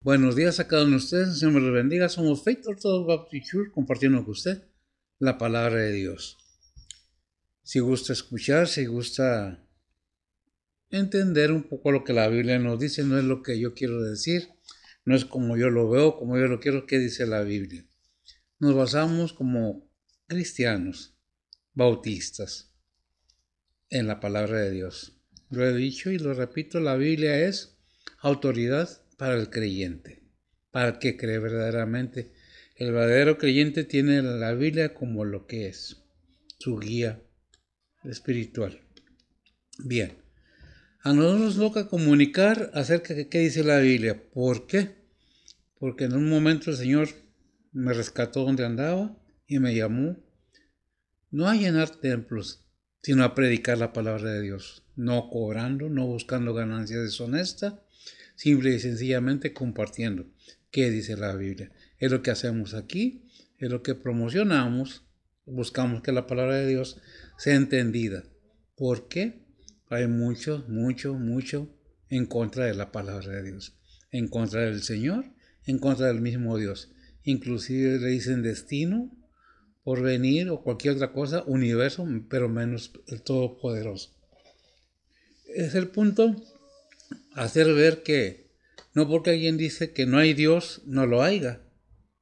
Buenos días a cada uno de ustedes, el Señor me los bendiga. Somos Faith Orthodox Baptist Church, compartiendo con usted la palabra de Dios. Si gusta escuchar, si gusta entender un poco lo que la Biblia nos dice, no es lo que yo quiero decir, no es como yo lo veo, como yo lo quiero, ¿qué dice la Biblia? Nos basamos como cristianos, bautistas, en la palabra de Dios. Lo he dicho y lo repito, la Biblia es autoridad para el creyente, para el que cree verdaderamente. El verdadero creyente tiene la Biblia como lo que es, su guía espiritual. Bien, a nosotros nos toca comunicar acerca de qué dice la Biblia. ¿Por qué? Porque en un momento el Señor me rescató donde andaba y me llamó no a llenar templos, sino a predicar la palabra de Dios, no cobrando, no buscando ganancias deshonestas, simple y sencillamente compartiendo qué dice la Biblia. Es lo que hacemos aquí, es lo que promocionamos, buscamos que la palabra de Dios sea entendida. ¿Por qué? Hay mucho en contra de la palabra de Dios, en contra del Señor, en contra del mismo Dios. Inclusive le dicen destino, porvenir o cualquier otra cosa, universo, pero menos el Todopoderoso. Es el punto hacer ver que no porque alguien dice que no hay Dios, no lo haya.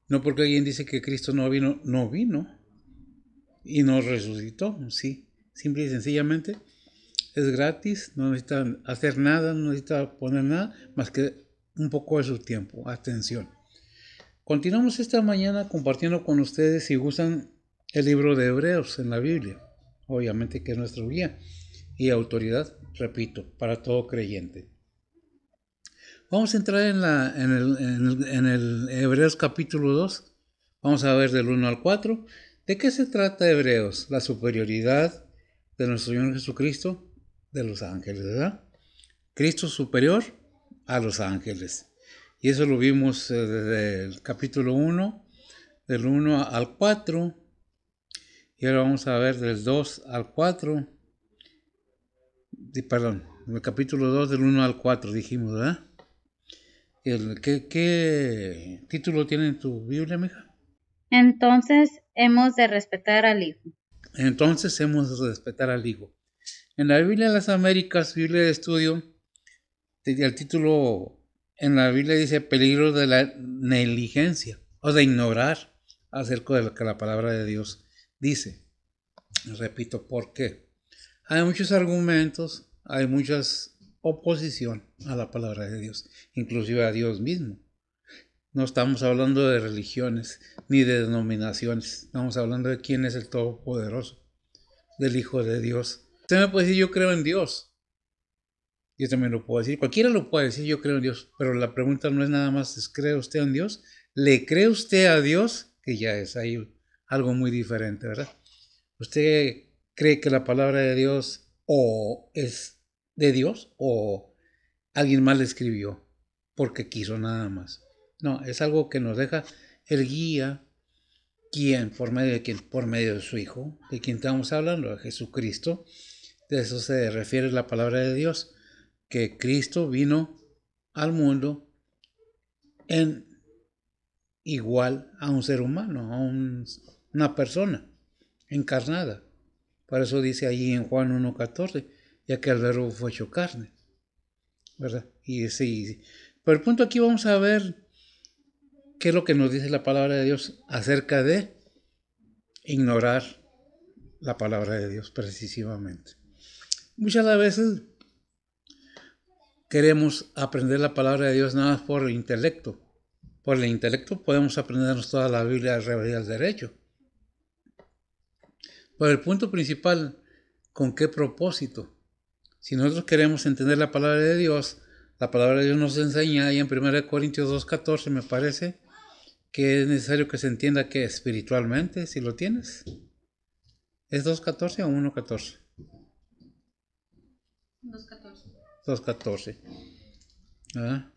No porque alguien dice que Cristo no vino, no vino. Y no resucitó, sí. Simple y sencillamente es gratis, no necesita hacer nada, no necesita poner nada, más que un poco de su tiempo, atención. Continuamos esta mañana compartiendo con ustedes, si gustan, el libro de Hebreos en la Biblia. Obviamente que es nuestro guía y autoridad, repito, para todo creyente. Vamos a entrar en el Hebreos capítulo 2. Vamos a ver del 1 al 4. ¿De qué se trata Hebreos? La superioridad de nuestro Señor Jesucristo de los ángeles, ¿verdad? Cristo superior a los ángeles. Y eso lo vimos desde el capítulo 1, del 1 al 4. Y ahora vamos a ver del 2 al 4. Perdón, el capítulo 2 del 1 al 4 dijimos, ¿verdad? ¿Qué título tiene en tu Biblia, mija? Entonces hemos de respetar al Hijo. Entonces hemos de respetar al Hijo. En la Biblia de las Américas, Biblia de estudio, el título en la Biblia dice peligro de la negligencia o de ignorar acerca de lo que la palabra de Dios dice. Repito, ¿por qué? Hay muchos argumentos, hay mucha oposición a la palabra de Dios, inclusive a Dios mismo. No estamos hablando de religiones ni de denominaciones, estamos hablando de quién es el Todopoderoso, del Hijo de Dios. Usted me puede decir yo creo en Dios, yo también lo puedo decir, cualquiera lo puede decir yo creo en Dios, pero la pregunta no es nada más ¿cree usted en Dios? ¿Le cree usted a Dios? Que ya es ahí algo muy diferente, ¿verdad? ¿Usted cree que la palabra de Dios o es de Dios o alguien más la escribió porque quiso nada más? No, es algo que nos deja el guía. ¿Quién? ¿Por medio de quién? Por medio de su Hijo. ¿De quién estamos hablando? De Jesucristo. De eso se refiere la palabra de Dios. Que Cristo vino al mundo en igual a un ser humano, a una persona encarnada. Por eso dice allí en Juan 1:14, ya que el verbo fue hecho carne, ¿verdad? Y sí. Pero el punto aquí vamos a ver qué es lo que nos dice la palabra de Dios acerca de ignorar la palabra de Dios precisamente. Muchas veces queremos aprender la palabra de Dios nada más por el intelecto. Por el intelecto podemos aprendernos toda la Biblia al revés y al derecho. Pero el punto principal, ¿con qué propósito? Si nosotros queremos entender la palabra de Dios, la palabra de Dios nos enseña ahí en 1 Corintios 2:14, me parece, que es necesario que se entienda que espiritualmente, si lo tienes, ¿es 2:14 o 1:14? 2:14. 2:14. ¿Ah?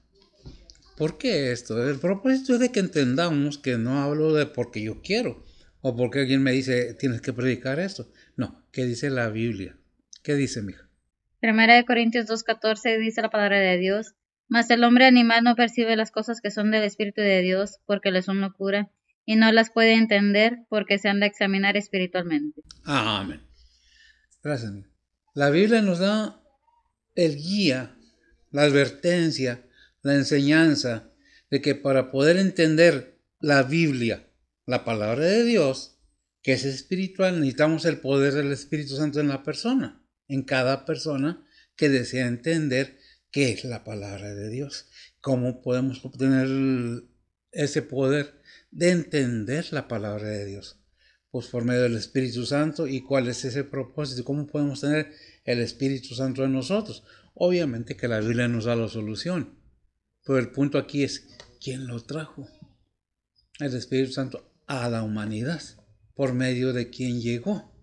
¿Por qué esto? El propósito es de que entendamos que no hablo de porque yo quiero o porque alguien me dice tienes que predicar esto. No, ¿qué dice la Biblia? ¿Qué dice, mija? Primera de Corintios 2:14 dice la palabra de Dios, Mas el hombre animal no percibe las cosas que son del Espíritu de Dios, porque le son locura, y no las puede entender, porque se han de examinar espiritualmente. Amén. Gracias. La Biblia nos da el guía, la advertencia, la enseñanza de que para poder entender la Biblia, la palabra de Dios, que es espiritual, necesitamos el poder del Espíritu Santo en la persona, en cada persona que desea entender qué es la palabra de Dios. ¿Cómo podemos obtener ese poder de entender la palabra de Dios? Pues por medio del Espíritu Santo. ¿Y cuál es ese propósito? ¿Cómo podemos tener el Espíritu Santo en nosotros? Obviamente que la Biblia nos da la solución, pero el punto aquí es ¿quién lo trajo? El Espíritu Santo a la humanidad, por medio de quién llegó.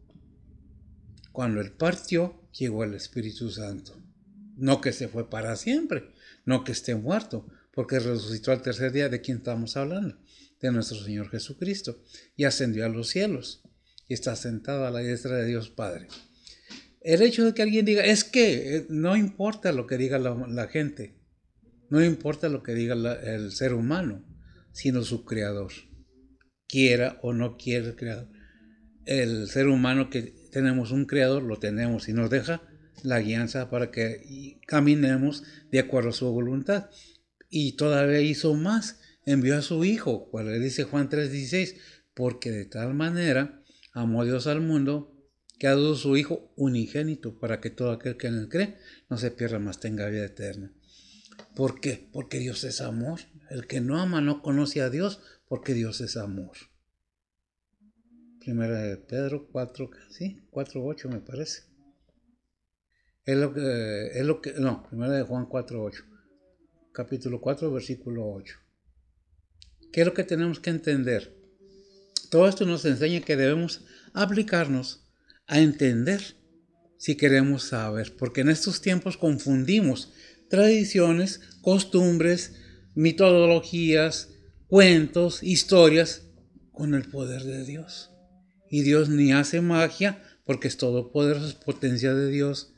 Cuando Él partió, llegó el Espíritu Santo. No que se fue para siempre, no que esté muerto, porque resucitó al tercer día. ¿De quién estamos hablando? De nuestro Señor Jesucristo, y ascendió a los cielos, y está sentado a la diestra de Dios Padre. El hecho de que alguien diga, es que no importa lo que diga la gente, no importa lo que diga el ser humano, sino su creador, quiera o no quiera el creador. El ser humano que tenemos un creador, lo tenemos y nos deja la guianza para que caminemos de acuerdo a su voluntad. Y todavía hizo más, envió a su Hijo, cual le dice Juan 3:16, porque de tal manera amó Dios al mundo, que ha dado su Hijo unigénito, para que todo aquel que en él cree no se pierda, mas tenga vida eterna. ¿Por qué? Porque Dios es amor. El que no ama no conoce a Dios, porque Dios es amor. Primera de Pedro 4, sí, 4:8 me parece. Primera de Juan 4:8. Capítulo 4, versículo 8. ¿Qué es lo que tenemos que entender? Todo esto nos enseña que debemos aplicarnos a entender si queremos saber, porque en estos tiempos confundimos tradiciones, costumbres, metodologías, cuentos, historias con el poder de Dios. Y Dios ni hace magia, porque es todopoderoso, es potencia de Dios,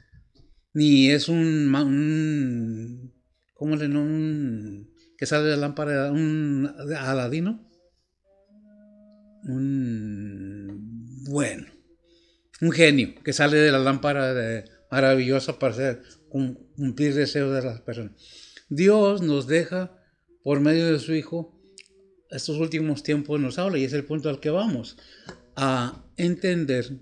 ni es ¿cómo le nombran? Que sale de la lámpara, un Aladino. Un genio que sale de la lámpara maravillosa para hacer cumplir deseos de las personas. Dios nos deja por medio de su Hijo, estos últimos tiempos nos habla, y es el punto al que vamos, a entender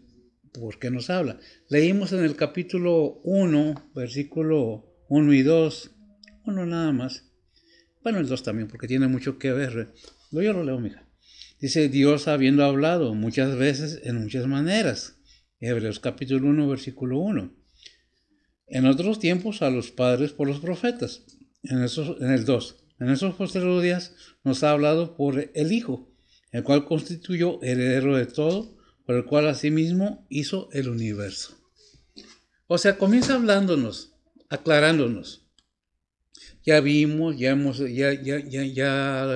por qué nos habla. Leímos en el capítulo 1, versículo 1 y 2, uno nada más. Bueno, el 2 también, porque tiene mucho que ver. Yo lo leo, mija. Dice, Dios habiendo hablado muchas veces en muchas maneras. Hebreos capítulo 1, versículo 1. En otros tiempos a los padres por los profetas. En el 2. En esos posteriores días nos ha hablado por el Hijo, el cual constituyó heredero de todo, por el cual asimismo hizo el universo. O sea, comienza hablándonos, aclarándonos. Ya vimos, ya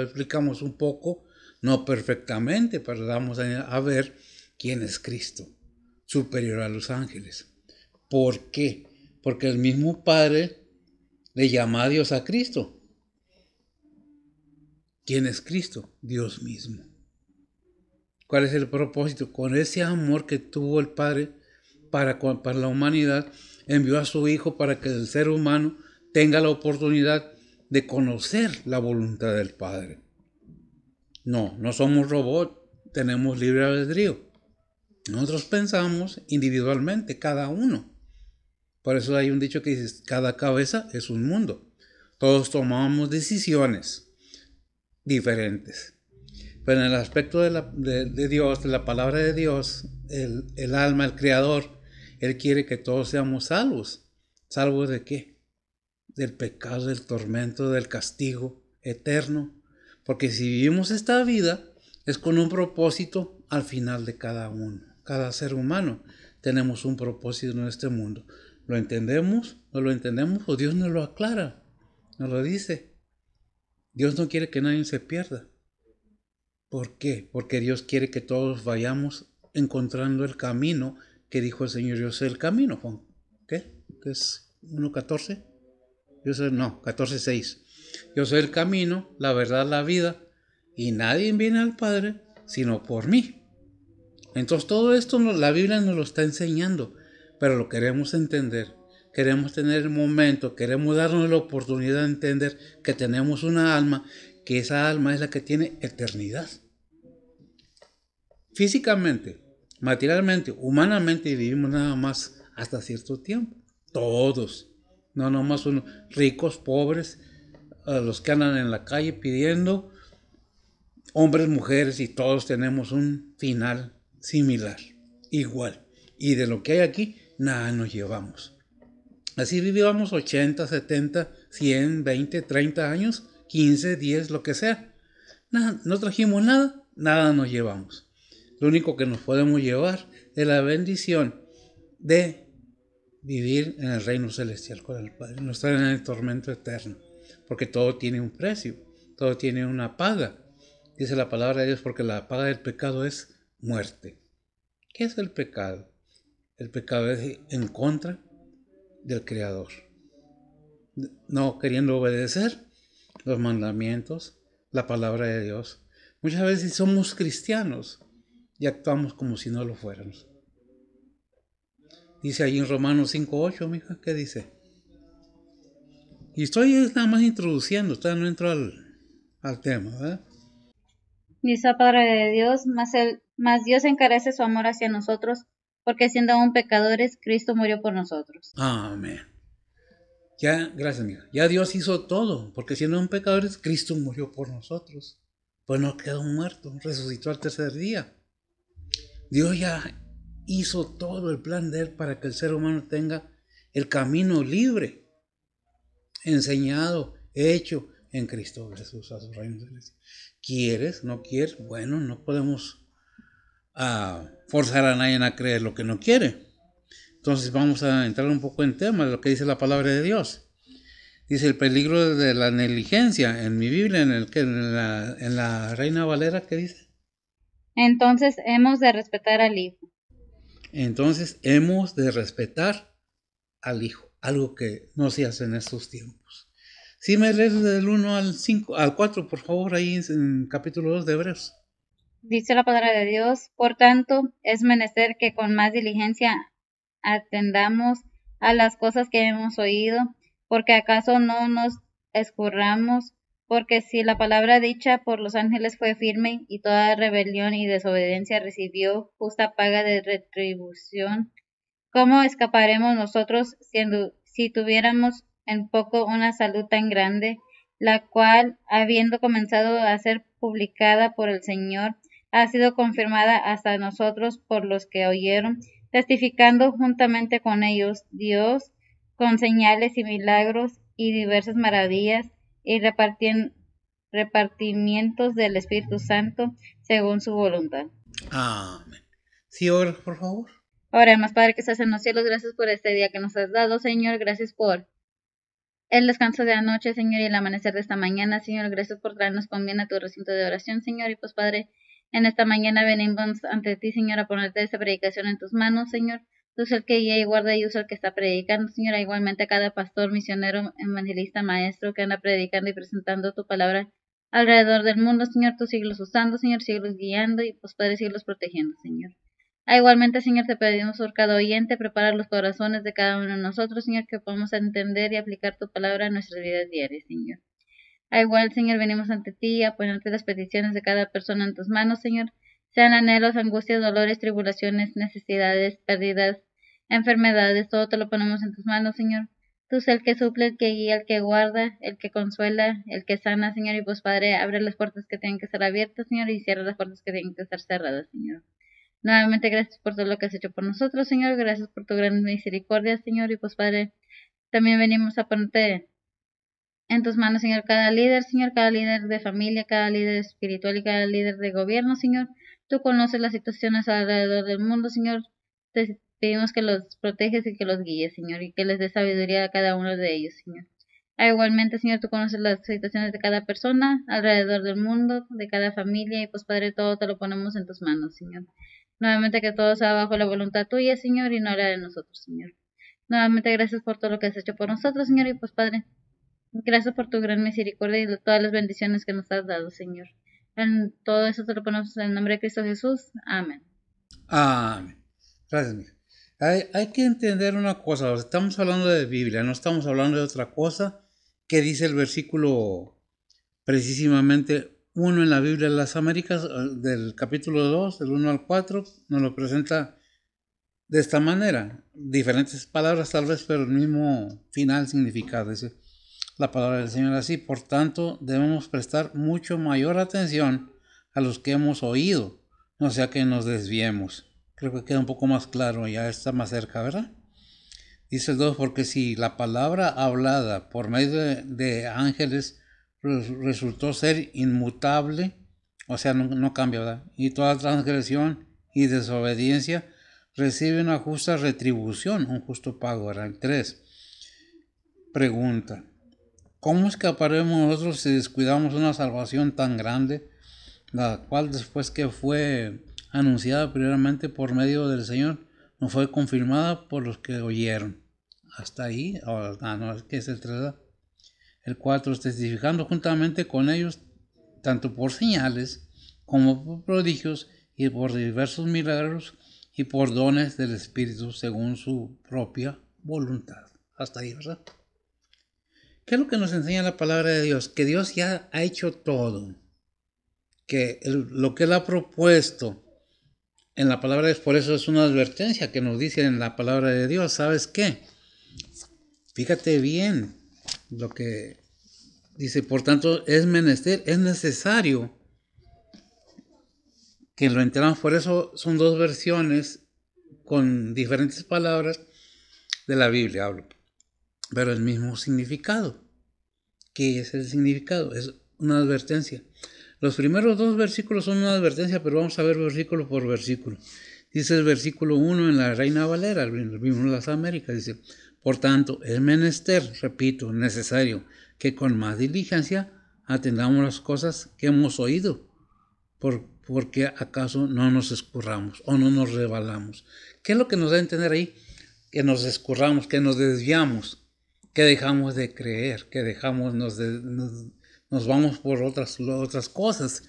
explicamos un poco, no perfectamente, pero vamos a ver quién es Cristo, superior a los ángeles. ¿Por qué? Porque el mismo Padre le llama a Dios a Cristo. ¿Quién es Cristo? Dios mismo. ¿Cuál es el propósito? Con ese amor que tuvo el Padre para la humanidad, envió a su Hijo para que el ser humano tenga la oportunidad de conocer la voluntad del Padre. No somos robots, tenemos libre albedrío. Nosotros pensamos individualmente, cada uno. Por eso hay un dicho que dice, cada cabeza es un mundo. Todos tomamos decisiones diferentes. Pero en el aspecto de Dios, de la palabra de Dios, el alma, el creador, Él quiere que todos seamos salvos. ¿Salvos de qué? Del pecado, del tormento, del castigo eterno. Porque si vivimos esta vida, es con un propósito al final de cada uno. Cada ser humano tenemos un propósito en este mundo. ¿Lo entendemos? ¿No lo entendemos? ¿O Dios nos lo aclara? Nos lo dice. Dios no quiere que nadie se pierda. ¿Por qué? Porque Dios quiere que todos vayamos encontrando el camino que dijo el Señor. Yo sé el camino, Juan. ¿Qué? ¿Qué es 1:14? Yo soy, no, 14:6. Yo soy el camino, la verdad, la vida, y nadie viene al Padre sino por mí. Entonces todo esto la Biblia nos lo está enseñando, pero lo queremos entender. Queremos tener el momento, queremos darnos la oportunidad de entender que tenemos una alma, que esa alma es la que tiene eternidad. Físicamente, materialmente, humanamente vivimos nada más hasta cierto tiempo. Todos. No nomás unos ricos, pobres, los que andan en la calle pidiendo, hombres, mujeres, y todos tenemos un final similar, igual. Y de lo que hay aquí, nada nos llevamos. Así vivíamos 80, 70, 100, 20, 30 años, 15, 10, lo que sea. Nada, no trajimos nada, nada nos llevamos. Lo único que nos podemos llevar es la bendición de vivir en el reino celestial con el Padre, no estar en el tormento eterno, porque todo tiene un precio, todo tiene una paga. Dice la palabra de Dios, porque la paga del pecado es muerte. ¿Qué es el pecado? El pecado es en contra del Creador, no queriendo obedecer los mandamientos, la palabra de Dios. Muchas veces somos cristianos y actuamos como si no lo fuéramos. Dice ahí en Romanos 5:8, mija, ¿qué dice? Y estoy nada más introduciendo, todavía no entro al tema, ¿verdad? Dice la palabra de Dios, mas Dios encarece su amor hacia nosotros, porque siendo aún pecadores, Cristo murió por nosotros. Amén. Ya, gracias, mija. Ya Dios hizo todo, porque siendo aún pecadores, Cristo murió por nosotros. Pues no quedó muerto, resucitó al tercer día. Dios ya hizo todo el plan de Él para que el ser humano tenga el camino libre, enseñado, hecho en Cristo Jesús a su reino celestial. ¿Quieres? ¿No quieres? Bueno, no podemos forzar a nadie a creer lo que no quiere. Entonces vamos a entrar un poco en tema de lo que dice la palabra de Dios. Dice el peligro de la negligencia en mi Biblia, en la Reina Valera, ¿qué dice? Entonces hemos de respetar al Hijo. Entonces hemos de respetar al Hijo, algo que no se hace en estos tiempos. Si me lees del 1 al 4, por favor, ahí en capítulo 2 de Hebreos. Dice la palabra de Dios, por tanto, es menester que con más diligencia atendamos a las cosas que hemos oído, porque acaso no nos escurramos, porque si la palabra dicha por los ángeles fue firme, y toda rebelión y desobediencia recibió justa paga de retribución, ¿cómo escaparemos nosotros si tuviéramos en poco una salud tan grande, la cual, habiendo comenzado a ser publicada por el Señor, ha sido confirmada hasta nosotros por los que oyeron, testificando juntamente con ellos Dios, con señales y milagros y diversas maravillas y repartimientos del Espíritu Santo según su voluntad? Amén. Sí, ahora, por favor. Oremos, Padre que estás en los cielos, gracias por este día que nos has dado, Señor, gracias por el descanso de anoche, Señor, y el amanecer de esta mañana, Señor, gracias por traernos con bien a tu recinto de oración, Señor, y pues, Padre, en esta mañana venimos ante ti, Señor, a ponerte esta predicación en tus manos, Señor. Tú eres el que guía y guarda y usa el que está predicando, Señor, igualmente a cada pastor, misionero, evangelista, maestro que anda predicando y presentando tu palabra alrededor del mundo, Señor, tú siglos usando, Señor, siglos guiando y pues, Padre, siglos protegiendo, Señor. Igualmente, Señor, te pedimos por cada oyente, preparar los corazones de cada uno de nosotros, Señor, que podamos entender y aplicar tu palabra en nuestras vidas diarias, Señor. Igual, Señor, venimos ante ti a ponerte las peticiones de cada persona en tus manos, Señor. Sean anhelos, angustias, dolores, tribulaciones, necesidades, pérdidas, enfermedades, todo te lo ponemos en tus manos, Señor. Tú eres el que suple, el que guía, el que guarda, el que consuela, el que sana, Señor. Y pues, Padre, abre las puertas que tienen que estar abiertas, Señor, y cierra las puertas que tienen que estar cerradas, Señor. Nuevamente, gracias por todo lo que has hecho por nosotros, Señor. Gracias por tu gran misericordia, Señor. Y pues, Padre, también venimos a ponerte en tus manos, Señor, cada líder, Señor, cada líder de familia, cada líder espiritual y cada líder de gobierno, Señor. Tú conoces las situaciones alrededor del mundo, Señor. Te pedimos que los proteges y que los guíes, Señor, y que les des sabiduría a cada uno de ellos, Señor. Igualmente, Señor, tú conoces las situaciones de cada persona alrededor del mundo, de cada familia, y pues, Padre, todo te lo ponemos en tus manos, Señor. Nuevamente que todo sea bajo la voluntad tuya, Señor, y no la de nosotros, Señor. Nuevamente gracias por todo lo que has hecho por nosotros, Señor, y pues, Padre, Gracias por tu gran misericordia y todas las bendiciones que nos has dado, Señor. En todo eso te lo ponemos en el nombre de Cristo Jesús. Amén. Amén. Gracias, mija. Hay que entender una cosa. Estamos hablando de Biblia, no estamos hablando de otra cosa. Que dice el versículo precisamente 1 en la Biblia de las Américas, del capítulo 2, del 1 al 4, nos lo presenta de esta manera. Diferentes palabras tal vez, pero el mismo final significado. Dice la palabra del Señor así: por tanto, debemos prestar mucho mayor atención a los que hemos oído, no sea que nos desviemos. Creo que queda un poco más claro, ya está más cerca, ¿verdad? Dice el 2, porque si la palabra hablada por medio de ángeles resultó ser inmutable, o sea, no cambia, ¿verdad? Y toda transgresión y desobediencia recibe una justa retribución, un justo pago, ¿verdad? El 3, pregunta: ¿cómo escaparemos nosotros si descuidamos una salvación tan grande, la cual después que fue anunciada primeramente por medio del Señor, no fue confirmada por los que oyeron? Hasta ahí, no, es que es el 3. El 4, testificando juntamente con ellos, tanto por señales como por prodigios y por diversos milagros y por dones del Espíritu según su propia voluntad. Hasta ahí, ¿verdad? ¿Qué es lo que nos enseña la palabra de Dios? Que Dios ya ha hecho todo. Que lo que Él ha propuesto en la palabra de Dios, por eso es una advertencia que nos dice en la palabra de Dios. ¿Sabes qué? Fíjate bien lo que dice. Por tanto, es necesario que lo entendamos. Por eso son dos versiones con diferentes palabras de la Biblia, hablo, pero el mismo significado. ¿Qué es el significado? Es una advertencia. Los primeros dos versículos son una advertencia, pero vamos a ver versículo por versículo. Dice el versículo 1 en la Reina Valera, el mismo en las Américas, dice: por tanto, es menester, repito, necesario, que con más diligencia atendamos las cosas que hemos oído, porque acaso no nos escurramos o no nos rebalamos. ¿Qué es lo que nos da a entender ahí? Que nos escurramos, que nos desviamos, que dejamos de creer, que nos vamos por otras cosas.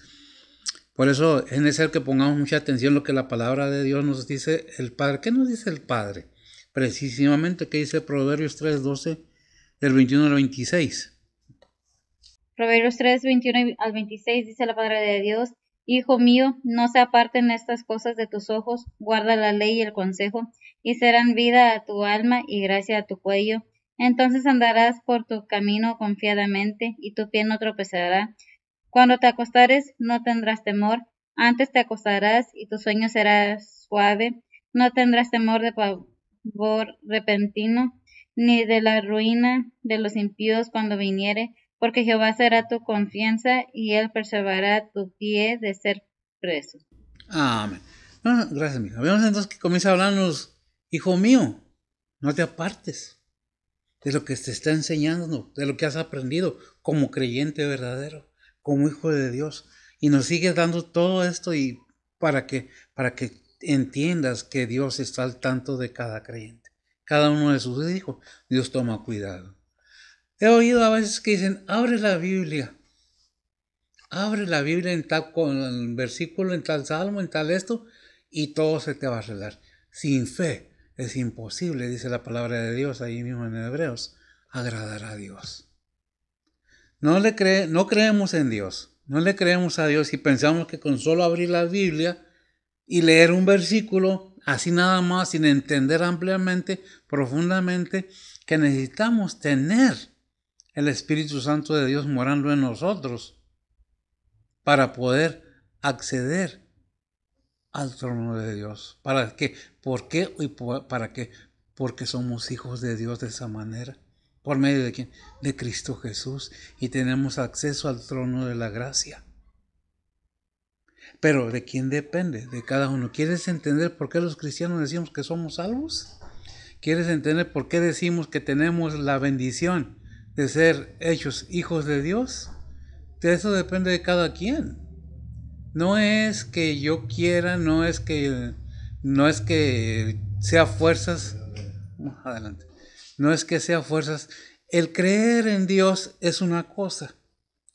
Por eso es necesario que pongamos mucha atención a lo que la palabra de Dios nos dice el Padre. ¿Qué nos dice el Padre? Precisamente, ¿qué dice Proverbios 3:12, del 21 al 26? Proverbios 3, 21 al 26 dice la palabra de Dios: Hijo mío, no se aparten estas cosas de tus ojos, guarda la ley y el consejo, y serán vida a tu alma y gracia a tu cuello. Entonces andarás por tu camino confiadamente, y tu pie no tropezará. Cuando te acostares, no tendrás temor, antes te acostarás, y tu sueño será suave. No tendrás temor de pavor repentino, ni de la ruina de los impíos cuando viniere, porque Jehová será tu confianza, y él preservará tu pie de ser preso. Amén. No, gracias, mija. Vemos entonces que comienza a hablarnos: hijo mío, no te apartes de lo que te está enseñando, de lo que has aprendido como creyente verdadero, como hijo de Dios. Y nos sigue dando todo esto y para que entiendas que Dios está al tanto de cada creyente. Cada uno de sus hijos, Dios toma cuidado. He oído a veces que dicen: abre la Biblia en tal con el versículo, en tal salmo, en tal esto, y todo se te va a arreglar. Sin fe es imposible, dice la palabra de Dios ahí mismo en Hebreos, agradar a Dios. No creemos en Dios, no le creemos a Dios y pensamos que con solo abrir la Biblia y leer un versículo, así nada más, sin entender ampliamente, profundamente, que necesitamos tener el Espíritu Santo de Dios morando en nosotros para poder acceder al trono de Dios. ¿Para qué? ¿Por qué? ¿Para qué? Porque somos hijos de Dios de esa manera. ¿Por medio de quién? De Cristo Jesús. Y tenemos acceso al trono de la gracia. Pero ¿de quién depende? De cada uno. ¿Quieres entender por qué los cristianos decimos que somos salvos? ¿Quieres entender por qué decimos que tenemos la bendición de ser hechos hijos de Dios? De eso depende de cada quien. No es que yo quiera, no es que sea fuerzas. Adelante. No es que sea fuerzas El creer en Dios es una cosa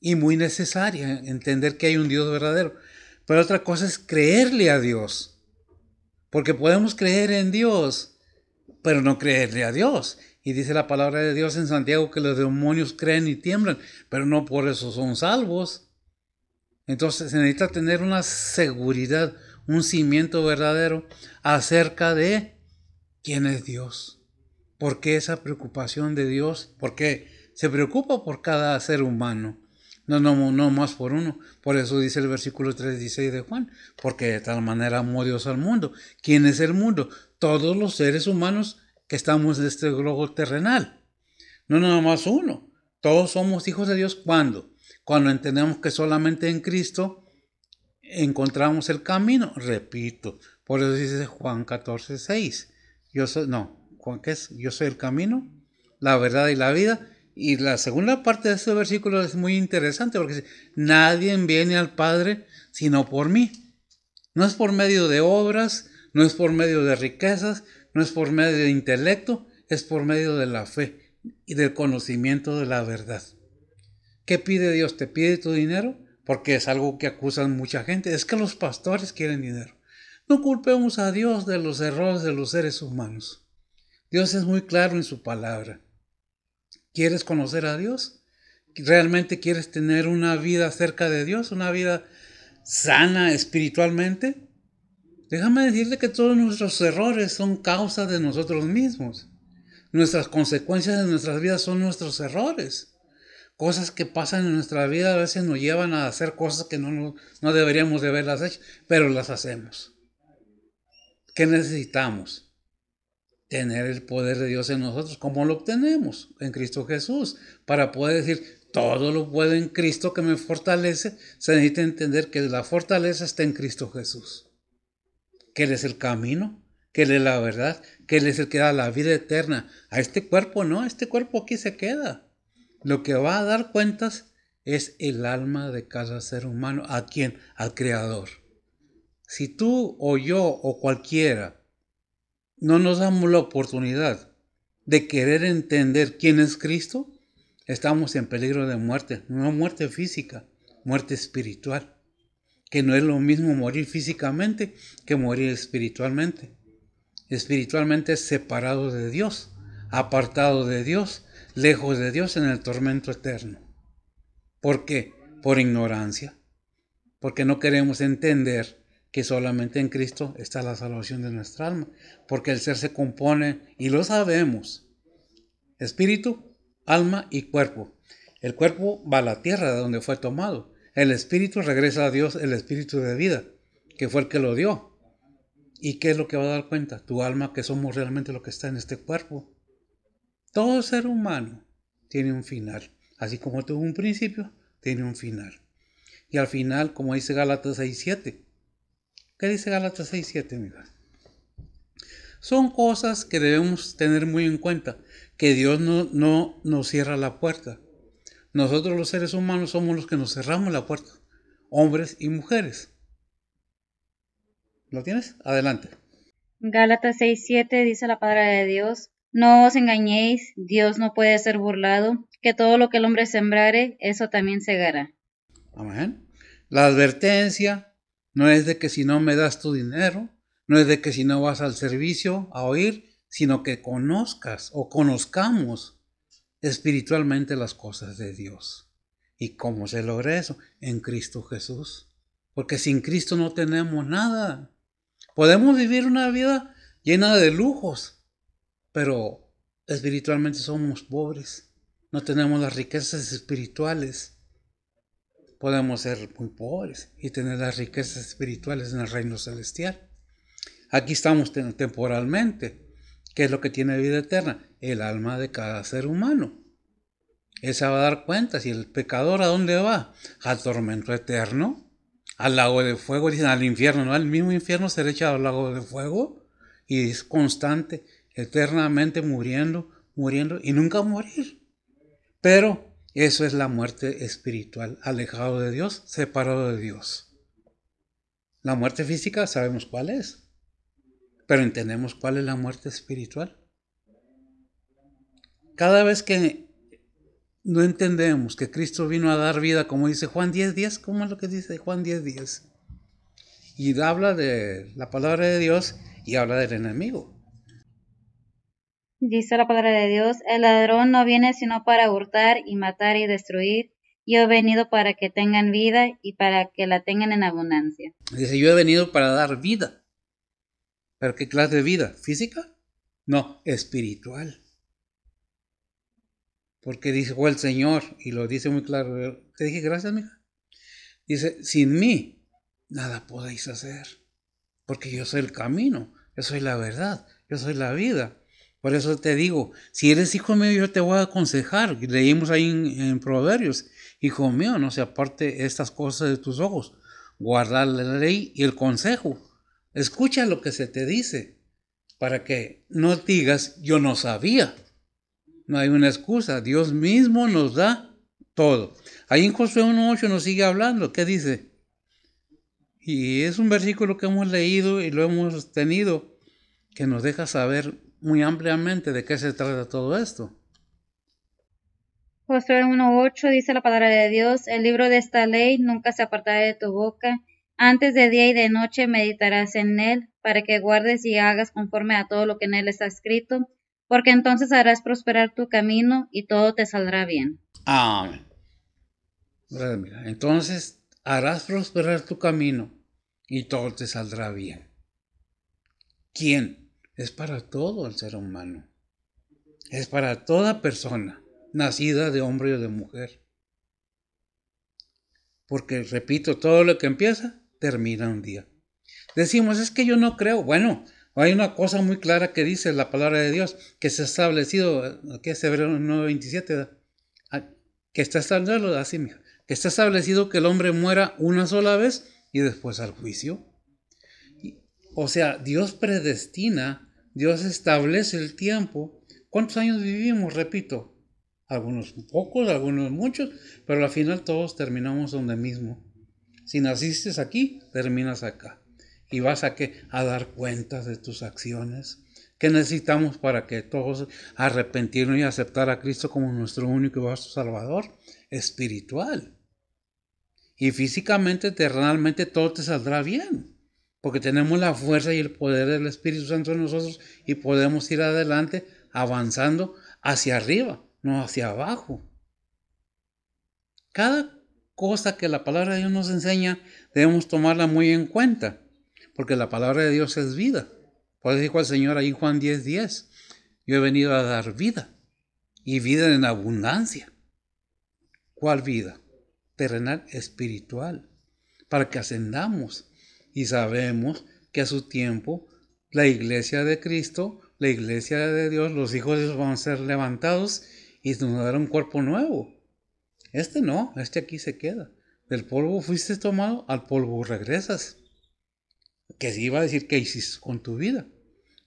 y muy necesaria, entender que hay un Dios verdadero. Pero otra cosa es creerle a Dios. Porque podemos creer en Dios, pero no creerle a Dios. Y dice la palabra de Dios en Santiago que los demonios creen y tiemblan, pero no por eso son salvos. Entonces se necesita tener una seguridad, un cimiento verdadero acerca de quién es Dios. ¿Por qué esa preocupación de Dios? Porque se preocupa por cada ser humano. No más por uno. Por eso dice el versículo 3:16 de Juan. Porque de tal manera amó Dios al mundo. ¿Quién es el mundo? Todos los seres humanos que estamos en este globo terrenal. No nada más uno. Todos somos hijos de Dios. ¿Cuándo? Cuando entendemos que solamente en Cristo encontramos el camino. Repito. Por eso dice Juan 14:6. Juan, ¿qué es? Yo soy el camino, la verdad y la vida. Y la segunda parte de este versículo es muy interesante porque dice, nadie viene al Padre sino por mí. No es por medio de obras, no es por medio de riquezas, no es por medio de intelecto, es por medio de la fe y del conocimiento de la verdad. ¿Qué pide Dios? ¿Te pide tu dinero? Porque es algo que acusan mucha gente. Es que los pastores quieren dinero. No culpemos a Dios de los errores de los seres humanos. Dios es muy claro en su palabra. ¿Quieres conocer a Dios? ¿Realmente quieres tener una vida cerca de Dios? ¿Una vida sana espiritualmente? Déjame decirte que todos nuestros errores son causa de nosotros mismos. Nuestras consecuencias de nuestras vidas son nuestros errores. Cosas que pasan en nuestra vida a veces nos llevan a hacer cosas que no deberíamos de haberlas hecho, pero las hacemos. ¿Qué necesitamos? Tener el poder de Dios en nosotros. ¿Cómo lo obtenemos? En Cristo Jesús. Para poder decir, todo lo puedo en Cristo que me fortalece, se necesita entender que la fortaleza está en Cristo Jesús. Que Él es el camino, que Él es la verdad, que Él es el que da la vida eterna. A este cuerpo no, este cuerpo aquí se queda. Lo que va a dar cuentas es el alma de cada ser humano. ¿A quién? Al Creador. Si tú o yo o cualquiera no nos damos la oportunidad de querer entender quién es Cristo, estamos en peligro de muerte. No muerte física, muerte espiritual. Que no es lo mismo morir físicamente que morir espiritualmente. Espiritualmente separado de Dios, apartado de Dios, lejos de Dios en el tormento eterno. ¿Por qué? Por ignorancia. Porque no queremos entender que solamente en Cristo está la salvación de nuestra alma, porque el ser se compone, y lo sabemos, espíritu, alma y cuerpo. El cuerpo va a la tierra de donde fue tomado. El espíritu regresa a Dios, el espíritu de vida, que fue el que lo dio. ¿Y qué es lo que va a dar cuenta? Tu alma, que somos realmente lo que está en este cuerpo. Todo ser humano tiene un final. Así como tuvo un principio, tiene un final. Y al final, como dice Gálatas 6:7. ¿Qué dice Gálatas 6:7, mija? Son cosas que debemos tener muy en cuenta. Que Dios no nos cierra la puerta. Nosotros los seres humanos somos los que nos cerramos la puerta. Hombres y mujeres. ¿Lo tienes? Adelante. Gálatas 6:7 dice la palabra de Dios, no os engañéis, Dios no puede ser burlado, que todo lo que el hombre sembrare, eso también segará. Amén. La advertencia no es de que si no me das tu dinero, no es de que si no vas al servicio a oír, sino que conozcas o conozcamos espiritualmente las cosas de Dios. ¿Y cómo se logra eso? En Cristo Jesús. Porque sin Cristo no tenemos nada. Podemos vivir una vida llena de lujos, pero espiritualmente somos pobres. No tenemos las riquezas espirituales. Podemos ser muy pobres y tener las riquezas espirituales en el reino celestial. Aquí estamos temporalmente. ¿Qué es lo que tiene vida eterna? El alma de cada ser humano. Esa va a dar cuenta si el pecador ¿a dónde va? Al tormento eterno, al lago de fuego, dicen al infierno, ¿no? Al mismo infierno será echado al lago de fuego y es constante, eternamente muriendo y nunca morir. Pero eso es la muerte espiritual, alejado de Dios, separado de Dios. La muerte física sabemos cuál es, pero entendemos cuál es la muerte espiritual. Cada vez que no entendemos que Cristo vino a dar vida, como dice Juan 10:10, ¿cómo es lo que dice Juan 10:10? Y habla de la palabra de Dios y habla del enemigo. Dice la palabra de Dios, el ladrón no viene sino para hurtar y matar y destruir. Yo he venido para que tengan vida y para que la tengan en abundancia. Dice, yo he venido para dar vida. ¿Pero qué clase de vida? ¿Física? No, espiritual. Porque dijo el Señor, y lo dice muy claro, te dije gracias, mija. Dice, sin mí nada podéis hacer, porque yo soy el camino, yo soy la verdad, yo soy la vida. Por eso te digo, si eres hijo mío, yo te voy a aconsejar. Leímos ahí en Proverbios, hijo mío, no se aparte estas cosas de tus ojos, guardar la ley y el consejo. Escucha lo que se te dice, para que no digas, yo no sabía. No hay una excusa, Dios mismo nos da todo. Ahí en Josué 1:8 nos sigue hablando, ¿qué dice? Y es un versículo que hemos leído y lo hemos tenido, que nos deja saber muy ampliamente de qué se trata todo esto. Josué 1:8 dice la palabra de Dios, el libro de esta ley nunca se apartará de tu boca, antes de día y de noche meditarás en él, para que guardes y hagas conforme a todo lo que en él está escrito, porque entonces harás prosperar tu camino y todo te saldrá bien. Amén. Entonces harás prosperar tu camino y todo te saldrá bien. ¿Quién? Es para todo el ser humano. Es para toda persona, nacida de hombre o de mujer. Porque, repito, todo lo que empieza, termina un día. Decimos, es que yo no creo. Bueno, hay una cosa muy clara que dice la palabra de Dios, que se ha establecido, que es Hebreos 9:27, que está establecido, así, mija, que está establecido que el hombre muera una sola vez y después al juicio. O sea, Dios predestina, Dios establece el tiempo. ¿Cuántos años vivimos? Repito, algunos pocos, algunos muchos, pero al final todos terminamos donde mismo. Si naciste aquí, terminas acá. ¿Y vas a qué? A dar cuentas de tus acciones. ¿Qué necesitamos para que todos arrepentirnos y aceptar a Cristo como nuestro único y vasto Salvador? Espiritual. Y físicamente, terrenalmente, todo te saldrá bien. Porque tenemos la fuerza y el poder del Espíritu Santo en nosotros y podemos ir adelante avanzando hacia arriba, no hacia abajo. Cada cosa que la palabra de Dios nos enseña debemos tomarla muy en cuenta, porque la palabra de Dios es vida. Por eso dijo el Señor ahí en Juan 10:10, yo he venido a dar vida y vida en abundancia. ¿Cuál vida? Terrenal, espiritual, para que ascendamos. Y sabemos que a su tiempo la iglesia de Cristo, la iglesia de Dios, los hijos de Dios van a ser levantados y nos dará un cuerpo nuevo. Este no, este aquí se queda. Del polvo fuiste tomado, al polvo regresas. Que se iba a decir, ¿qué hiciste con tu vida?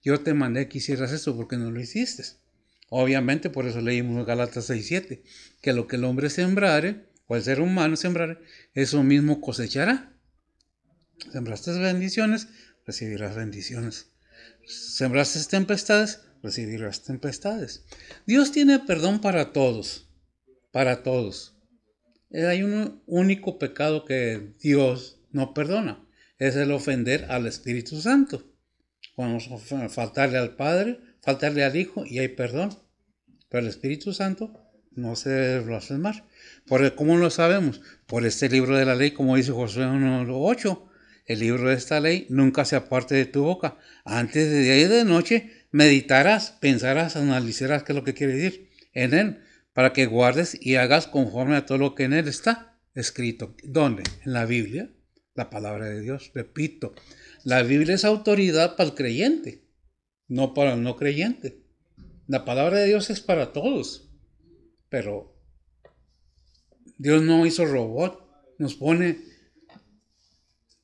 Yo te mandé que hicieras eso porque no lo hiciste. Obviamente, por eso leímos Gálatas 6:7, que lo que el hombre sembrare, o el ser humano sembrare, eso mismo cosechará. Sembraste bendiciones, recibirás bendiciones. Sembraste tempestades, recibirás tempestades. Dios tiene perdón para todos, para todos. Hay un único pecado que Dios no perdona, es el ofender al Espíritu Santo. Cuando faltarle al Padre, faltarle al Hijo y hay perdón. Pero el Espíritu Santo no se debe blasfemar. ¿Cómo lo sabemos? Por este libro de la ley, como dice Josué 1:8. El libro de esta ley nunca se aparte de tu boca. Antes de día y de noche meditarás, pensarás, analizarás qué es lo que quiere decir en él, para que guardes y hagas conforme a todo lo que en él está escrito. ¿Dónde? En la Biblia, la palabra de Dios. Repito, la Biblia es autoridad para el creyente, no para el no creyente. La palabra de Dios es para todos, pero Dios no hizo robot, nos pone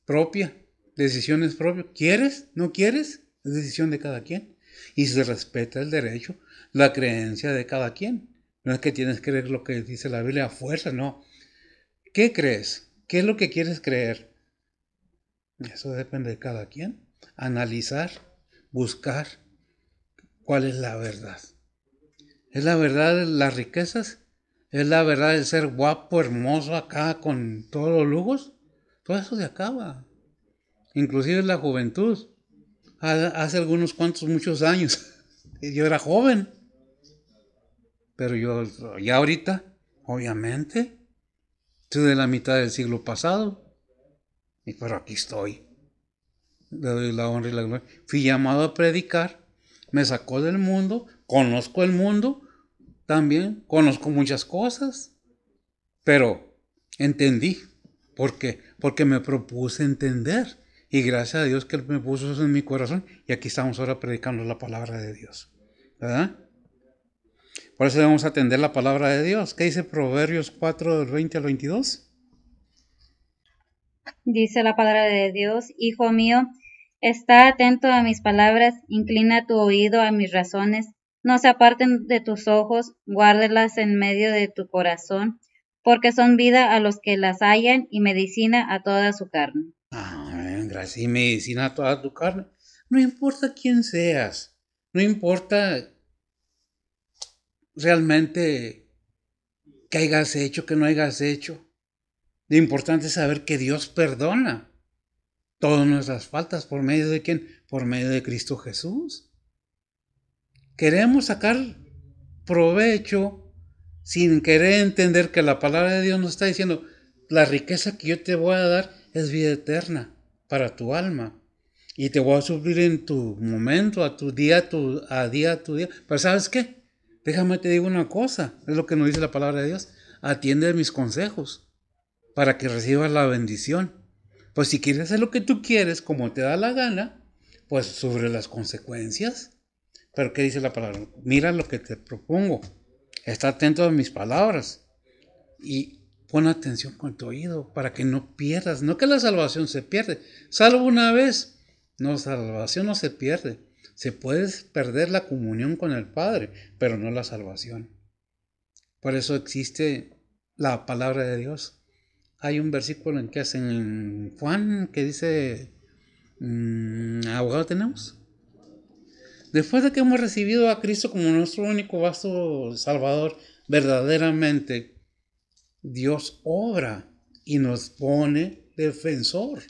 propia, decisiones propias. ¿Quieres? ¿No quieres? Es decisión de cada quien. Y se respeta el derecho, la creencia de cada quien. No es que tienes que creer lo que dice la Biblia a fuerza, no. ¿Qué crees? ¿Qué es lo que quieres creer? Eso depende de cada quien. Analizar, buscar cuál es la verdad. ¿Es la verdad las riquezas? es la verdad de ser guapo, hermoso acá con todos los lujos. Todo eso se acaba. Inclusive la juventud. Hace algunos cuantos, muchos años. Yo era joven. Pero yo ya ahorita, obviamente, soy de la mitad del siglo pasado. Pero aquí estoy. Le doy la honra y la gloria. Fui llamado a predicar. Me sacó del mundo. Conozco el mundo. También conozco muchas cosas. Pero entendí. ¿Por qué? Porque me propuse entender. Y gracias a Dios que Él me puso eso en mi corazón. Y aquí estamos ahora predicando la palabra de Dios. ¿Verdad? Por eso debemos atender la palabra de Dios. ¿Qué dice Proverbios 4, del 20 al 22? Dice la palabra de Dios: Hijo mío, está atento a mis palabras, inclina tu oído a mis razones, no se aparten de tus ojos, guárdelas en medio de tu corazón, porque son vida a los que las hallan y medicina a toda su carne. Amén, gracias. Y medicina a toda tu carne. No importa quién seas, no importa realmente que hayas hecho, que no hayas hecho. Lo importante es saber que Dios perdona todas nuestras faltas. ¿Por medio de quién? Por medio de Cristo Jesús. Queremos sacar provecho sin querer entender que la palabra de Dios nos está diciendo: la riqueza que yo te voy a dar es vida eterna para tu alma. Y te voy a suplir en tu momento, a tu día, a día. Pero ¿sabes qué? Déjame te digo una cosa. Es lo que nos dice la palabra de Dios. Atiende mis consejos para que recibas la bendición. Pues si quieres hacer lo que tú quieres, como te da la gana, pues sobre las consecuencias. Pero ¿qué dice la palabra? Mira lo que te propongo. Está atento a mis palabras. Y pon atención con tu oído para que no pierdas. No que la salvación se pierde. Salvo una vez. No, salvación no se pierde. Se puede perder la comunión con el Padre, pero no la salvación. Por eso existe la palabra de Dios. Hay un versículo en que es en Juan que dice, ¿abogado tenemos? Después de que hemos recibido a Cristo como nuestro único vasto Salvador, verdaderamente Dios obra y nos pone defensor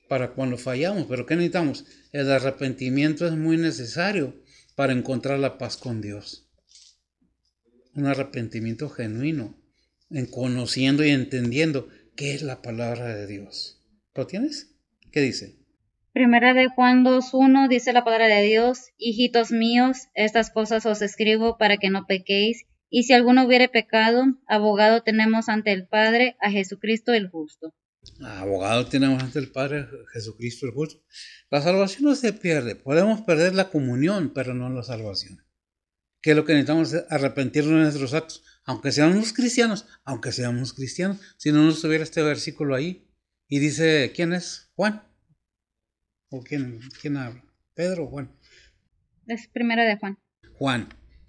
para cuando fallamos. ¿Pero qué necesitamos? El arrepentimiento es muy necesario para encontrar la paz con Dios. Un arrepentimiento genuino, en conociendo y entendiendo qué es la palabra de Dios. ¿Lo tienes? ¿Qué dice? Primera de Juan 2:1 dice la palabra de Dios: Hijitos míos, estas cosas os escribo para que no pequéis, y si alguno hubiere pecado, abogado tenemos ante el Padre, a Jesucristo el justo. Abogado tenemos ante el Padre, Jesucristo el justo. La salvación no se pierde. Podemos perder la comunión, pero no la salvación. ¿Qué es lo que necesitamos? Es arrepentirnos de nuestros actos. Aunque seamos cristianos. Si no estuviera este versículo ahí. Y dice, ¿quién es? Juan. ¿O quién habla? ¿Pedro o Juan? Es primera de Juan. Juan,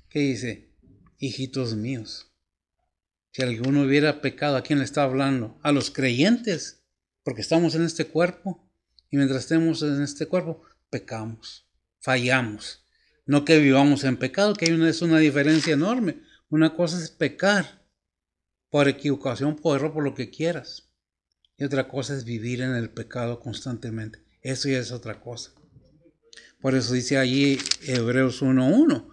¿qué dice? Hijitos míos. Si alguno hubiera pecado, ¿a quién le está hablando? A los creyentes, porque estamos en este cuerpo. Y mientras estemos en este cuerpo, pecamos, fallamos. No que vivamos en pecado, que es una diferencia enorme. Una cosa es pecar por equivocación, por error, por lo que quieras. Y otra cosa es vivir en el pecado constantemente. Eso ya es otra cosa. Por eso dice allí Hebreos 1:1.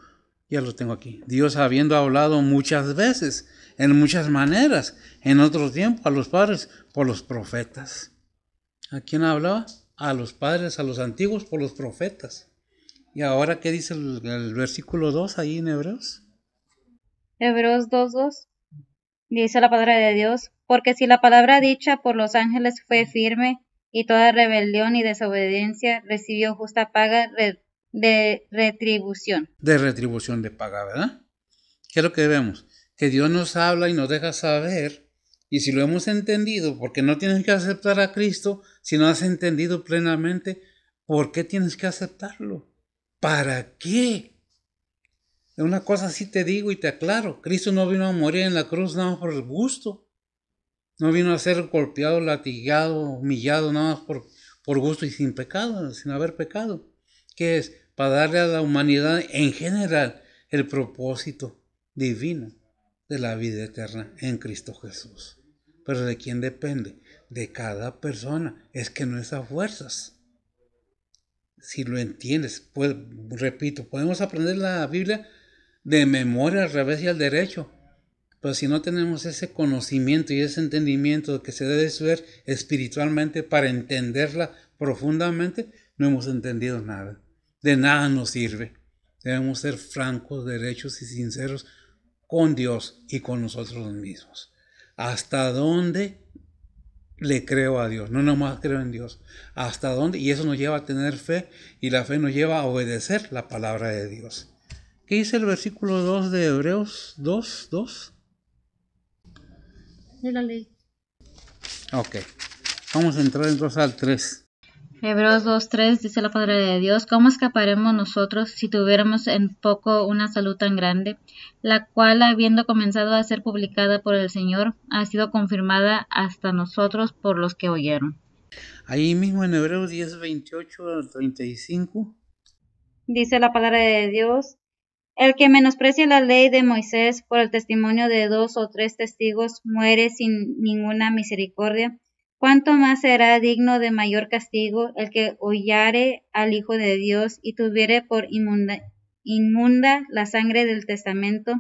Ya lo tengo aquí. Dios, habiendo hablado muchas veces, en muchas maneras, en otro tiempo, a los padres por los profetas. ¿A quién hablaba? A los padres, a los antiguos por los profetas. ¿Y ahora qué dice el versículo 2 ahí en Hebreos? Hebreos 2:2 dice la palabra de Dios: Porque si la palabra dicha por los ángeles fue firme, y toda rebelión y desobediencia recibió justa paga de retribución. De retribución de paga, ¿verdad? ¿Qué es lo que vemos? Que Dios nos habla y nos deja saber, y si lo hemos entendido, porque no tienes que aceptar a Cristo, si no has entendido plenamente, ¿por qué tienes que aceptarlo? ¿Para qué? Una cosa sí te digo y te aclaro, Cristo no vino a morir en la cruz nada más por el gusto, no vino a ser golpeado, latigado, humillado nada más por gusto y sin pecado, sin haber pecado. ¿Qué es? Para darle a la humanidad en general el propósito divino de la vida eterna en Cristo Jesús. Pero ¿de quién depende? De cada persona. Es que no es a fuerzas. Si lo entiendes, pues, repito, podemos aprender la Biblia de memoria al revés y al derecho. Pero si no tenemos ese conocimiento y ese entendimiento de que se debe estudiar espiritualmente para entenderla profundamente, no hemos entendido nada. De nada nos sirve. Debemos ser francos, derechos y sinceros con Dios y con nosotros mismos. ¿Hasta dónde le creo a Dios? No nomás creo en Dios. ¿Hasta dónde? Y eso nos lleva a tener fe, y la fe nos lleva a obedecer la palabra de Dios. ¿Qué dice el versículo 2 de Hebreos 2:2? De la ley. Ok. Vamos a entrar entonces al 3. Hebreos 2:3 dice la palabra de Dios: ¿Cómo escaparemos nosotros si tuviéramos en poco una salud tan grande, la cual, habiendo comenzado a ser publicada por el Señor, ha sido confirmada hasta nosotros por los que oyeron? Ahí mismo en Hebreos 10:28 al 35. Dice la palabra de Dios: El que menosprecia la ley de Moisés por el testimonio de 2 o 3 testigos muere sin ninguna misericordia. ¿Cuánto más será digno de mayor castigo el que hollare al Hijo de Dios y tuviere por inmunda la sangre del testamento,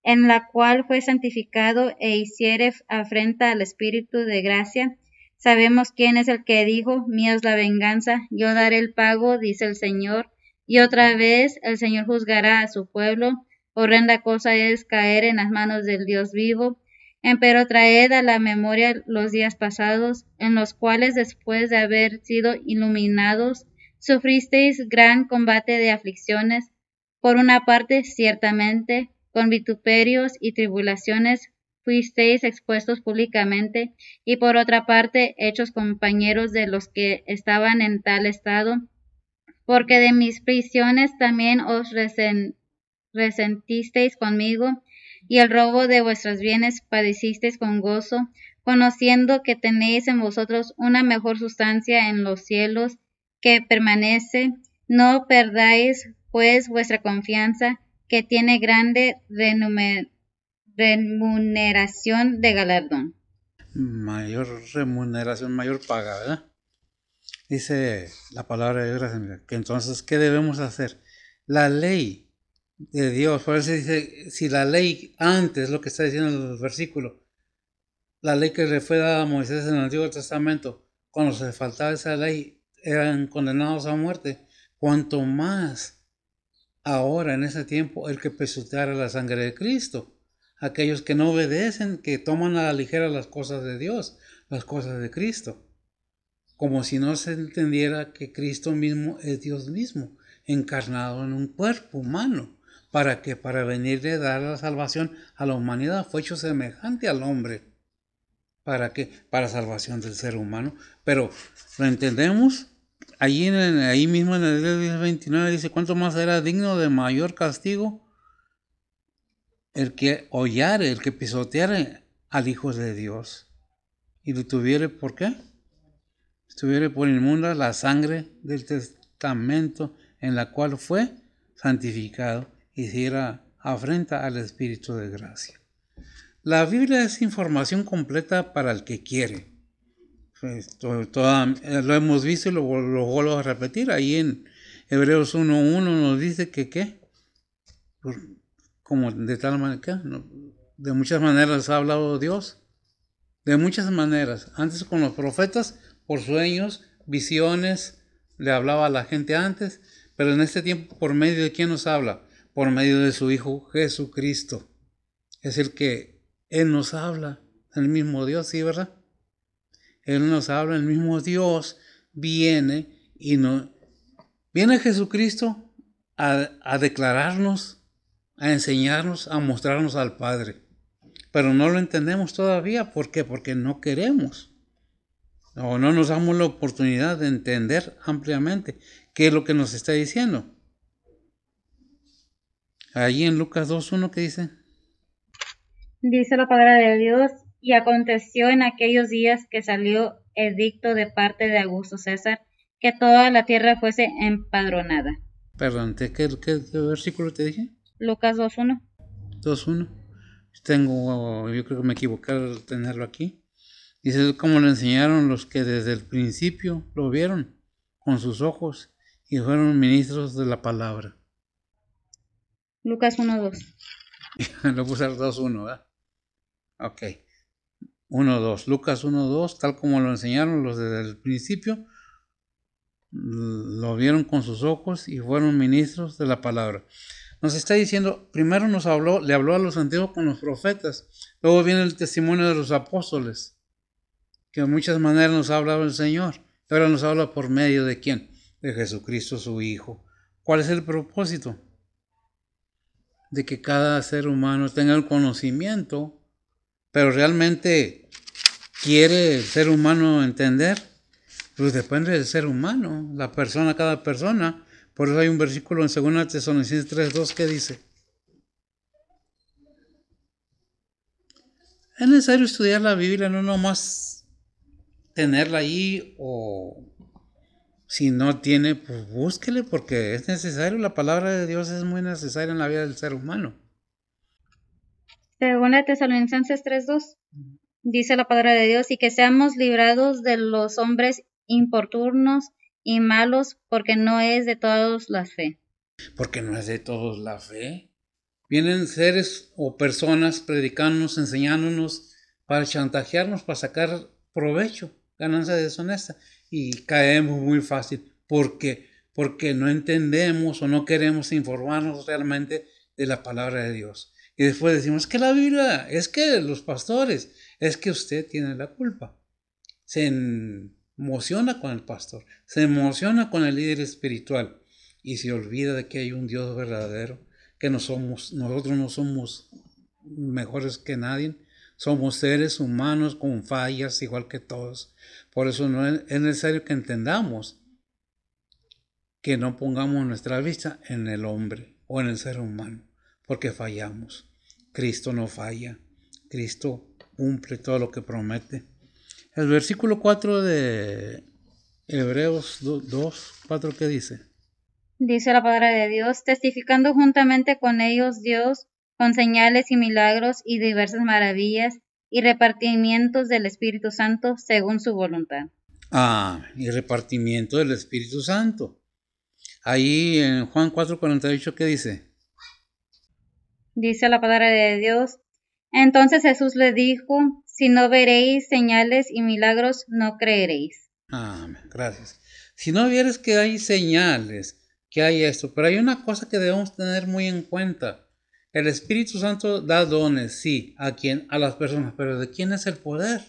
en la cual fue santificado, e hiciere afrenta al Espíritu de gracia? Sabemos quién es el que dijo: Mía es la venganza, yo daré el pago, dice el Señor. Y otra vez el Señor juzgará a su pueblo. Horrenda cosa es caer en las manos del Dios vivo. Empero traed a la memoria los días pasados, en los cuales, después de haber sido iluminados, sufristeis gran combate de aflicciones, por una parte ciertamente, con vituperios y tribulaciones fuisteis expuestos públicamente, y por otra parte hechos compañeros de los que estaban en tal estado, porque de mis prisiones también os resentisteis conmigo, y el robo de vuestros bienes padecisteis con gozo, conociendo que tenéis en vosotros una mejor sustancia en los cielos, que permanece. No perdáis, pues, vuestra confianza, que tiene grande remuneración de galardón. Mayor remuneración, mayor paga, ¿verdad? Dice la palabra de Dios que entonces, ¿qué debemos hacer? La ley de Dios, por eso dice, si la ley antes, lo que está diciendo el versículo, la ley que le fue dada a Moisés en el Antiguo Testamento, cuando se faltaba esa ley, eran condenados a muerte. Cuanto más ahora, en ese tiempo, el que pisoteara la sangre de Cristo. Aquellos que no obedecen, que toman a la ligera las cosas de Dios, las cosas de Cristo. Como si no se entendiera que Cristo mismo es Dios mismo, encarnado en un cuerpo humano. ¿Para qué? Para venirle a dar la salvación a la humanidad. Fue hecho semejante al hombre. ¿Para qué? Para salvación del ser humano. Pero, ¿lo entendemos? Ahí mismo en el 10:29 dice: ¿cuánto más será digno de mayor castigo el que hollare, el que pisoteare al Hijo de Dios? Y lo tuviere, ¿por qué? Estuviere por inmunda la sangre del testamento en la cual fue santificado, hiciera afrenta al Espíritu de gracia. La Biblia es información completa para el que quiere. Lo hemos visto y lo vuelvo a repetir. Ahí en Hebreos 1:1 nos dice que ¿qué? Como de tal manera, de muchas maneras ha hablado Dios. De muchas maneras. Antes con los profetas, por sueños, visiones, le hablaba a la gente antes. Pero en este tiempo, ¿por medio de quién nos habla? Por medio de su Hijo Jesucristo. Es el que Él nos habla. El mismo Dios, ¿sí, verdad? Él nos habla, el mismo Dios viene viene Jesucristo a declararnos, a enseñarnos, a mostrarnos al Padre. Pero no lo entendemos todavía. ¿Por qué? Porque no queremos. O no nos damos la oportunidad de entender ampliamente qué es lo que nos está diciendo. Allí en Lucas 2:1, ¿qué dice? Dice la palabra de Dios: y aconteció en aquellos días que salió edicto de parte de Augusto César, que toda la tierra fuese empadronada. Perdón, ¿qué versículo te dije? Lucas 2:1. 2:1. Yo creo que me equivoqué al tenerlo aquí. Dice como le enseñaron los que desde el principio lo vieron con sus ojos y fueron ministros de la palabra. Lucas 1:2. Lo puse al 2:1, ¿verdad? Ok. 1:2. Lucas 1:2, tal como lo enseñaron los desde el principio, lo vieron con sus ojos y fueron ministros de la palabra. Nos está diciendo, primero le habló a los antiguos con los profetas, luego viene el testimonio de los apóstoles, que de muchas maneras nos ha hablado el Señor. Ahora nos habla por medio de ¿quién? De Jesucristo, su Hijo. ¿Cuál es el propósito? De que cada ser humano tenga el conocimiento, pero realmente quiere el ser humano entender. Pues depende del ser humano, la persona, cada persona. Por eso hay un versículo en 2 Tesalonicenses 3:2 que dice: es necesario estudiar la Biblia, no nomás tenerla ahí, o si no tiene, pues búsquele, porque es necesario. La palabra de Dios es muy necesaria en la vida del ser humano. 2 Tesalonicenses 3:2. Dice la palabra de Dios, y que seamos librados de los hombres importunos y malos, porque no es de todos la fe. Porque no es de todos la fe. Vienen seres o personas predicándonos, enseñándonos para chantajearnos, para sacar provecho, ganancia deshonesta. Y caemos muy fácil porque no entendemos o no queremos informarnos realmente de la palabra de Dios. Y después decimos, es que la Biblia, es que los pastores, es que usted tiene la culpa. Se emociona con el pastor, se emociona con el líder espiritual y se olvida de que hay un Dios verdadero, que nosotros no somos mejores que nadie, somos seres humanos con fallas igual que todos. Por eso no es necesario que entendamos que no pongamos nuestra vista en el hombre o en el ser humano, porque fallamos. Cristo no falla, Cristo cumple todo lo que promete. El versículo 4 de Hebreos 2:4, ¿qué dice? Dice la palabra de Dios, testificando juntamente con ellos Dios, con señales y milagros y diversas maravillas y repartimientos del Espíritu Santo según su voluntad. Y repartimiento del Espíritu Santo. Ahí en Juan 4:48, ¿qué dice? Dice la palabra de Dios, entonces Jesús le dijo, si no veréis señales y milagros, no creeréis. Gracias. Si no vieres que hay señales, que hay esto, pero hay una cosa que debemos tener muy en cuenta. El Espíritu Santo da dones, sí, ¿a quién? A las personas, pero ¿de quién es el poder?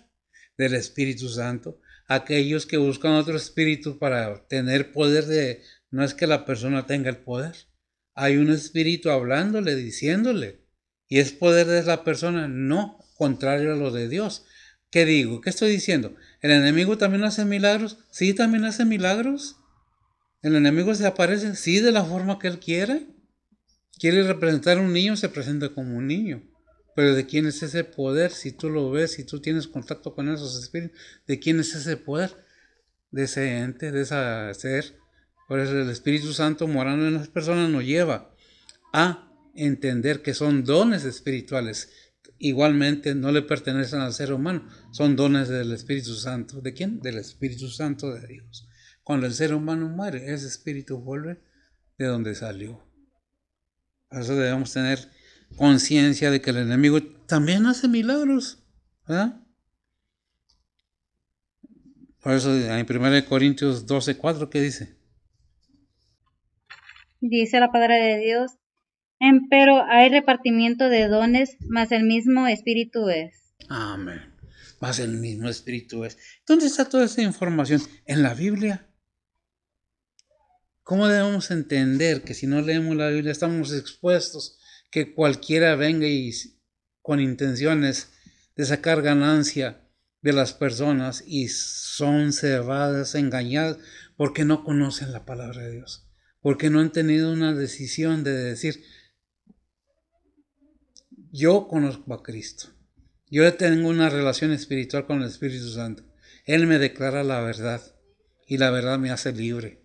Del Espíritu Santo. Aquellos que buscan otro espíritu para tener poder no es que la persona tenga el poder. Hay un espíritu hablándole, diciéndole, y es poder de la persona, no contrario a lo de Dios. ¿Qué digo? ¿Qué estoy diciendo? ¿El enemigo también hace milagros? Sí, también hace milagros. ¿El enemigo se aparece? Sí, de la forma que él quiere. Quiere representar a un niño, se presenta como un niño. Pero ¿de quién es ese poder? Si tú lo ves, si tú tienes contacto con esos espíritus, ¿de quién es ese poder? De ese ente, de ese ser. Por eso el Espíritu Santo morando en las personas nos lleva a entender que son dones espirituales. Igualmente no le pertenecen al ser humano, son dones del Espíritu Santo. ¿De quién? Del Espíritu Santo de Dios. Cuando el ser humano muere, ese espíritu vuelve de donde salió. Por eso debemos tener conciencia de que el enemigo también hace milagros, ¿verdad? Por eso en 1 Corintios 12:4, ¿qué dice? Dice la palabra de Dios, empero hay repartimiento de dones, mas el mismo Espíritu es. Amén. Más el mismo Espíritu es. ¿Dónde está toda esa información? En la Biblia. ¿Cómo debemos entender que si no leemos la Biblia estamos expuestos que cualquiera venga y con intenciones de sacar ganancia de las personas y son cebadas, engañadas porque no conocen la palabra de Dios? Porque no han tenido una decisión de decir, yo conozco a Cristo. Yo tengo una relación espiritual con el Espíritu Santo. Él me declara la verdad y la verdad me hace libre.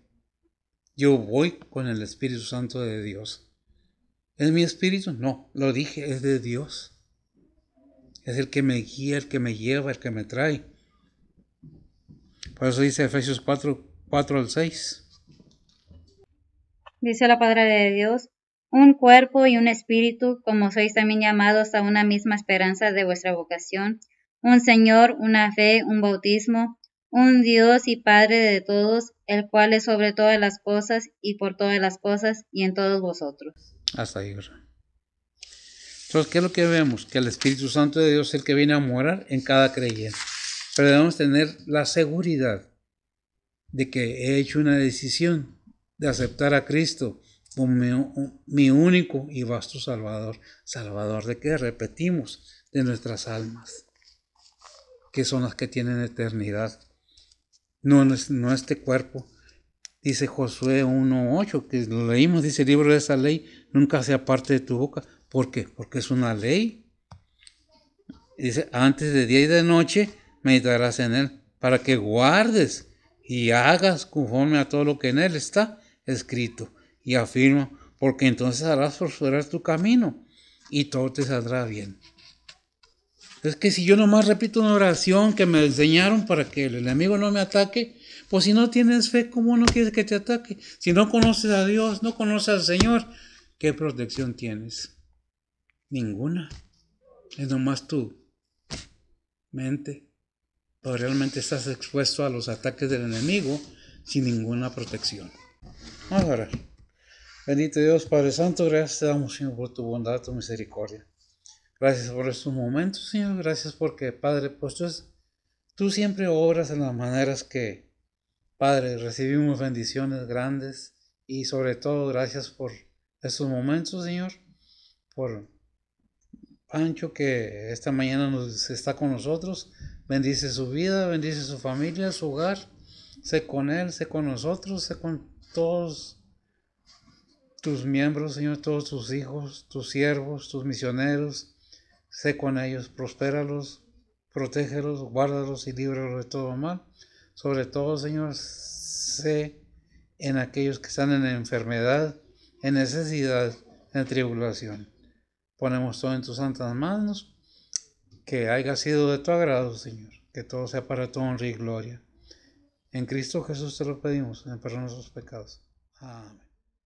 Yo voy con el Espíritu Santo de Dios. ¿Es mi espíritu? No, lo dije, es de Dios. Es el que me guía, el que me lleva, el que me trae. Por eso dice Efesios 4 al 6. Dice la palabra de Dios, un cuerpo y un espíritu, como sois también llamados a una misma esperanza de vuestra vocación, un Señor, una fe, un bautismo, un Dios y Padre de todos, el cual es sobre todas las cosas y por todas las cosas y en todos vosotros. Hasta ahí, ¿verdad? Entonces, ¿qué es lo que vemos? Que el Espíritu Santo de Dios es el que viene a morar en cada creyente. Pero debemos tener la seguridad de que he hecho una decisión de aceptar a Cristo como mi único y vasto Salvador. ¿Salvador de qué? Repetimos, de nuestras almas, que son las que tienen eternidad. No este cuerpo. Dice Josué 1:8, que lo leímos, dice el libro de esa ley, nunca sea parte de tu boca. ¿Por qué? Porque es una ley. Dice, antes de día y de noche meditarás en él, para que guardes y hagas conforme a todo lo que en él está escrito. Y afirma, porque entonces harás prosperar tu camino y todo te saldrá bien. Es que si yo nomás repito una oración que me enseñaron para que el enemigo no me ataque, pues si no tienes fe, ¿cómo no quieres que te ataque? Si no conoces a Dios, no conoces al Señor, ¿qué protección tienes? Ninguna. Es nomás tu mente. Pero realmente estás expuesto a los ataques del enemigo sin ninguna protección. Vamos a orar. Bendito Dios, Padre Santo, gracias te damos, Señor, por tu bondad, tu misericordia. Gracias por estos momentos, Señor. Gracias porque, Padre, pues tú siempre obras en las maneras que, Padre, recibimos bendiciones grandes. Y sobre todo, gracias por estos momentos, Señor. Por Pancho, que esta mañana está con nosotros. Bendice su vida, bendice su familia, su hogar. Sé con él, sé con nosotros, sé con todos tus miembros, Señor, todos tus hijos, tus siervos, tus misioneros. Sé con ellos, prospéralos, protégelos, guárdalos y líbralos de todo mal. Sobre todo, Señor, sé en aquellos que están en enfermedad, en necesidad, en tribulación. Ponemos todo en tus santas manos, que haya sido de tu agrado, Señor, que todo sea para tu honra y gloria. En Cristo Jesús te lo pedimos, en perdón de nuestros pecados. Amén.